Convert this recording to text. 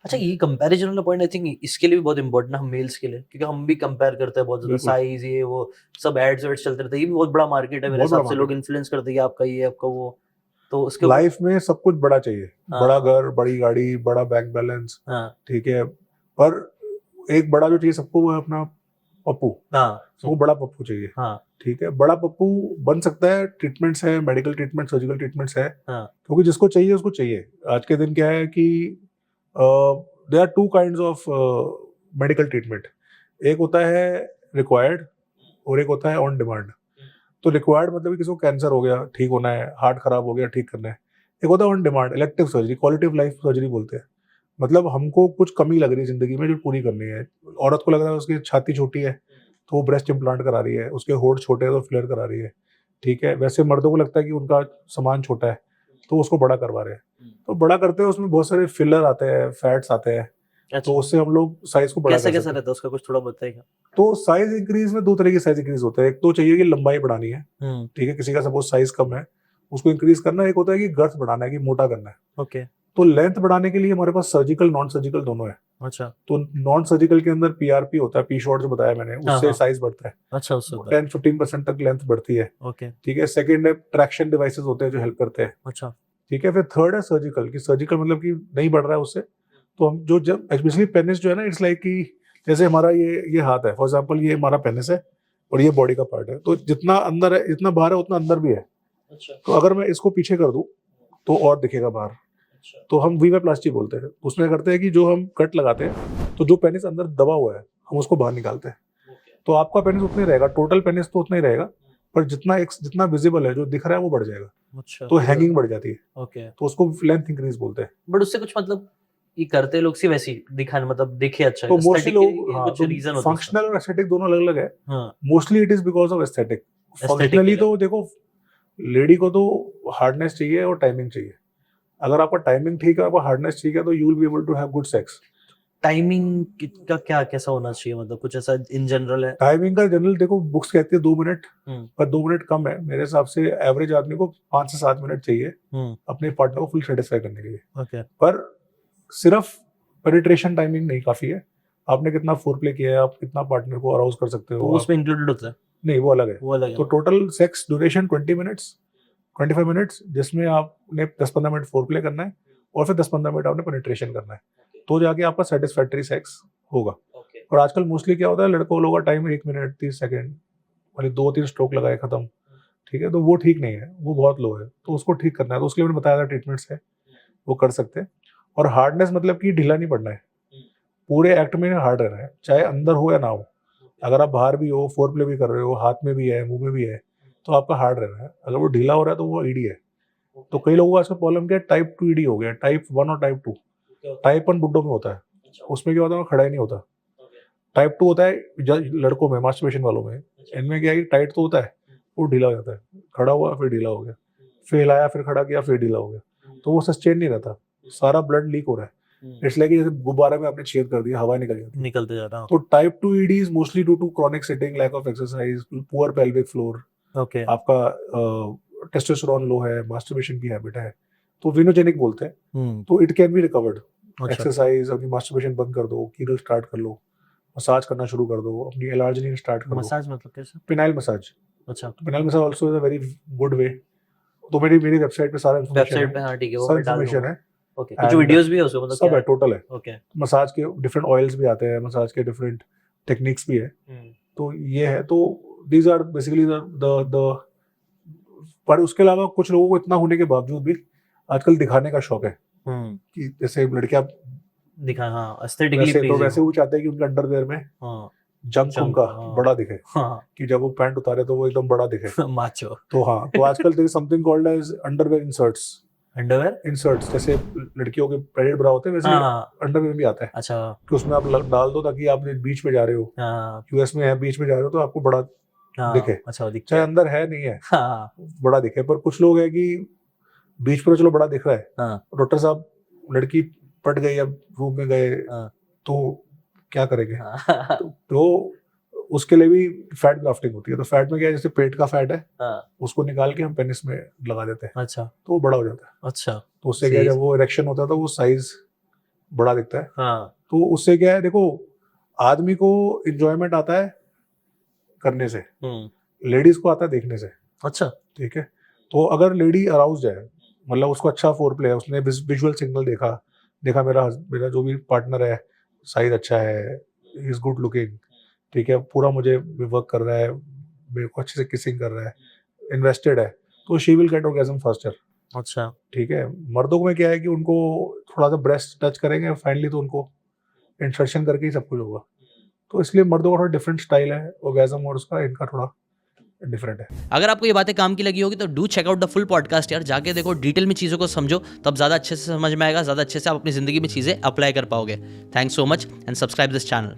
अच्छा, ये कंपैरिजन वाला पॉइंट आई थिंक इसके लिए भी बहुत इम्पोर्टेंट है हम मेल्स के लिए, क्योंकि हम भी कंपेयर करते हैं बहुत ज़्यादा बिल्कुल साइज़ ये वो, सब एड्स वेड्स चलते रहते हैं। ये भी बहुत बड़ा मार्केट है मेरे बहुत बड़ा हिसाब से, लोग मार्केट है। इन्फ्लुएंस करते हैं कि आपका ये, आपका वो। तो उसके ऊपर लाइफ में सब कुछ बड़ा चाहिए, बड़ा हाँ, घर, बड़ी गाड़ी, बड़ा बैंक बैलेंस, हाँ, ठीक है। पर एक बड़ा जो चाहिए सबको वो है अपना पप्पू। हाँ, सबको बड़ा पप्पू चाहिए, हाँ, ठीक है। बड़ा पप्पू बन सकता है, ट्रीटमेंट्स है, मेडिकल ट्रीटमेंट, सर्जिकल ट्रीटमेंट्स है, हाँ, क्योंकि जिसको चाहिए उसको चाहिए। आज के दिन क्या है कि there are two kinds of medical treatment. एक होता है रिक्वायर्ड और एक होता है ऑन डिमांड। तो रिक्वायर्ड मतलब कि किसी को कैंसर हो गया, ठीक होना है, हार्ट खराब हो गया, ठीक करना है। एक होता है on demand, elective surgery, quality of life surgery बोलते हैं। मतलब हमको कुछ कमी लग रही है जिंदगी में जो पूरी करनी है। औरत को लग रहा है उसकी छाती छोटी है तो वो ब्रेस्ट इम्प्लांट करा रही है, उसके होठ छोटे हैं तो फ्लेयर करा रही है, ठीक है। वैसे मर्दों को लगता है कि उनका सामान छोटा है तो उसको बड़ा करवा रहे हैं। तो बड़ा करते हैं, उसमें बहुत सारे फिलर आते हैं, फैट्स आते हैं, तो अच्छा। उससे हम लोग साइज को बड़ा कर कैसा-कैसा सकते हैं। रहता है उसका, कुछ थोड़ा बताइएगा? तो साइज इंक्रीज में दो तरह की साइज इंक्रीज होता है। एक तो चाहिए कि लंबाई बढ़ानी है, हुँ, ठीक है, किसी का सपोज साइज कम है उसको इंक्रीज करना है। एक होता है कि गर्थ बढ़ाना है, कि मोटा करना है। ओके, तो लेंथ बढ़ाने के लिए हमारे पास सर्जिकल नॉन सर्जिकल दोनों है। अच्छा। तो नॉन सर्जिकल के अंदर पीआरपी होता है, पी शॉर्ट जो बताया मैंने, हाँ, उससे हाँ। साइज बढ़ता है, अच्छा, उससे होता है। 10-15% तक लेंथ बढ़ती है, ओके, ठीक है। सेकंड है ट्रैक्शन डिवाइसेस होते हैं जो हेल्प करते हैं, अच्छा। ठीक है। फिर थर्ड है सर्जिकल, कि सर्जिकल मतलब कि नहीं बढ़ रहा है उससे। तो हम जो जब स्पेशली पेनिस जो है ना, इट्स लाइक कि जैसे हमारा ये हाथ है फॉर एग्जांपल, ये हमारा पेनिस है और ये बॉडी का पार्ट है। तो जितना अंदर है, जितना बाहर है उतना अंदर भी है। अच्छा, तो अगर मैं इसको पीछे कर दूं तो और दिखेगा बाहर। अच्छा। तो हम वीवाप्लास्टी बोलते हैं। उसमें करते हैं कि जो हम कट लगाते हैं तो जो पेनिस अंदर दबा हुआ है हम उसको बाहर निकालते हैं। ओके। तो आपका पेनिस उतना ही रहेगा, टोटल पेनिस तो उतना ही रहेगा, पर जितना विजिबल है, जो दिख रहा है वो बढ़ जाएगा। अच्छा, तो पूरा हैंगिंग बढ़ जाती है, ओके। तो उसको लेंथ इंक्रीज बोलते हैं। बट उससे कुछ मतलब ये करते लोग सिर्फ़ ऐसे ही दिखाने, मतलब दिखे अच्छा, तो मोस्टली एस्थेटिक के लोग, लिए हाँ, कुछ तो रीज़न होता है उसका? फंक्शनल और एस्थेटिक दोनों अलग अलग है। हाँ, mostly it is because of aesthetic. Aesthetic के फंक्शनली लिए। तो देखो, लेडी को तो हार्डनेस चाहिए और टाइमिंग चाहिए। अगर आपका टाइमिंग ठीक है, आपका हार्डनेस ठीक है, तो you will be able to have good sex. Timing का क्या कैसा होना चाहिए, मतलब कुछ ऐसा इन जनरल है? टाइमिंग का जनरल देखो, बुक्स कहती है 2 मिनट, हुँ, पर 2 मिनट कम है मेरे हिसाब से। एवरेज आदमी को 5 से 7 मिनट चाहिए हुँ, अपने पार्टनर को फुल सेटिस्फाई करने के लिए। ओके। पर सिर्फ पेनिट्रेशन टाइमिंग नहीं काफी है, आपने कितना फोर प्ले किया है, आप कितना पार्टनर को अराउज कर सकते तो हो वो आप। उसमें इंक्लूडेड होता है? नहीं, वो अलग है। वो अलग है तो वो? Total sex duration 20 minutes, 25 minutes, जिसमें आपने 10-15 मिनट फोर प्ले करना है और फिर 10-15 मिनट आपने पेनिट्रेशन करना है, तो जाके आपका सेटिस्फैक्टरी सेक्स होगा। ओके, और आजकल मोस्टली क्या होता है, लड़कों लोगों का टाइम 1 मिनट 30 सेकेंड, मतलब 2-3 स्ट्रोक लगाए खत्म, ठीक है। तो वो ठीक नहीं है, वो बहुत लो है, तो उसको ठीक करना है। तो उसके लिए मैंने बताया था ट्रीटमेंट्स है, वो कर सकते हैं। और हार्डनेस मतलब कि ढीला नहीं पड़ना है, पूरे एक्ट में हार्ड रहना है, चाहे अंदर हो या ना हो। अगर आप बाहर भी हो, फोर प्ले भी कर रहे हो, हाथ में भी है, मुंह में भी है, तो आपका हार्ड रहना है। अगर वो ढीला हो रहा है तो वो ईडी है। तो कई लोगों का आजकल प्रॉब्लम क्या है, टाइप 2 ईडी हो गया, टाइप 1 और टाइप 2। टाइप 1 बुड्ढों में होता है, उसमें क्या होता है, वो खड़ा ही नहीं होता। टाइप 2 होता है लड़कों में, मास्टरबेशन वालों में। इनमें क्या है कि टाइट तो होता है, वो ढीला हो जाता है, खड़ा हुआ फिर ढीला हो गया, फिर हिलाया फिर खड़ा किया फिर ढीला हो गया, तो वो सस्टेन नहीं रहता, सारा ब्लड लीक हो रहा है। इसलिए कि जैसे गुब्बारे में आपने छेद कर दिया, हवा निकल जाती है। निकलते जाता है। तो type 2 ED is mostly due to chronic sitting, lack of exercise, poor pelvic floor, okay, आपका टेस्टोस्टेरोन लो है, मास्टरबेशन की हैबिट है, तो विनोजेनिक बोलते हैं। हुँ, तो इट कैन बी रिकवर्ड। अच्छा। एक्सरसाइज, अपनी मास्टरबेशन बंद कर दो, कीगल स्टार्ट कर लो, मसाज करना शुरू कर दो, अपनी एलार्जनिंग स्टार्ट कर दो, मसाज मतलब कैसे? Phenyl massage. अच्छा, तो phenyl massage also is a very good way. तो मेरी मेरी वेबसाइट पे सारा इन्फॉर्मेशन वेबसाइट है, पे हाँ, ठीक है, वो सब मैं डाल इन्फॉर्मेशन दूँगा। है। ओके, कुछ एंड वीडियोज़ भी है उसमें, मतलब सब क्या है, है? टोटल है। ओके, मसाज के डिफरेंट ऑयल्स भी आते हैं, मसाज के डिफरेंट टेक्निक्स भी है। हुँ, तो ये है, तो दीज आर बेसिकली द पर उसके अलावा कुछ लोगों को इतना होने के बावजूद भी आजकल दिखाने का शौक है, हुँ, कि जैसे लड़कियां, दिखा हाँ, एस्थेटिकली वैसे तो प्लीज़िंग वैसे हो। वो चाहते हैं कि उनके अंडरवेयर में हाँ, जंक जंक उनका हो, हाँ, बड़ा दिखे, हाँ, कि जब वो पैंट उतारे तो वो एकदम बड़ा दिखे। माचो। तो हाँ, तो आजकल there is something called as underwear inserts. Underwear? Inserts जैसे लड़कियों के पैडेड ब्रा होते हैं, वैसे हाँ, हाँ, अंडरवेयर भी आता है, अच्छा, कि उसमें आप डाल दो, ताकि आप बीच में जा रहे हो, हाँ, यूएस में है, बीच में जा रहे हो तो आपको बड़ा हाँ, दिखे, अच्छा वो दिख चाहे गया। अंदर है नहीं है, हाँ, बड़ा दिखे। पर कुछ लोग है कि बीच पर तो चलो बड़ा दिख रहा है, हाँ, डॉक्टर साहब लड़की पट गई, अब रूम में गए हाँ, तो क्या करेंगे। हाँ, तो उसके लिए भी फैट ग्राफ्टिंग होती है। तो फैट में क्या है, जैसे पेट का फैट है, हाँ, उसको निकाल के हम पेनिस में लगा देते हैं, अच्छा, तो वो बड़ा हो जाता है। अच्छा, तो उससे क्या है, सही जब है। वो इरेक्शन होता है तो वो साइज बड़ा दिखता है। हाँ। तो उससे क्या है, देखो आदमी को इंजॉयमेंट आता है करने से, लेडीज को आता है देखने से। अच्छा। ठीक है, तो अगर लेडी अराउज्ड है, मतलब उसको अच्छा फोरप्ले है, उसने विजुअल सिग्नल देखा मेरा जो भी पार्टनर है साइज अच्छा है, ही इज गुड लुकिंग, ठीक है, पूरा मुझे वर्क कर रहा है, मेरे को अच्छे से किसिंग कर रहा है, इन्वेस्टेड है, तो she will get orgasm faster. अच्छा। ठीक है, मर्दों में क्या है कि उनको थोड़ा सा ब्रेस्ट टच करेंगे फाइनली तो उनको इंसर्शन करके ही सब कुछ होगा। तो इसलिए मर्दों का थोड़ा डिफरेंट स्टाइल है ऑर्गेज्म, और उसका इनका थोड़ा डिफरेंट है। अगर आपको ये बातें काम की लगी होगी तो do check out the full podcast यार, जाके देखो, डिटेल में चीज़ों को समझो, तब ज़्यादा अच्छे से समझ में आएगा, ज़्यादा अच्छे से आप अपनी ज़िंदगी में चीज़ें अप्लाई कर पाओगे। Thanks so much and subscribe this channel.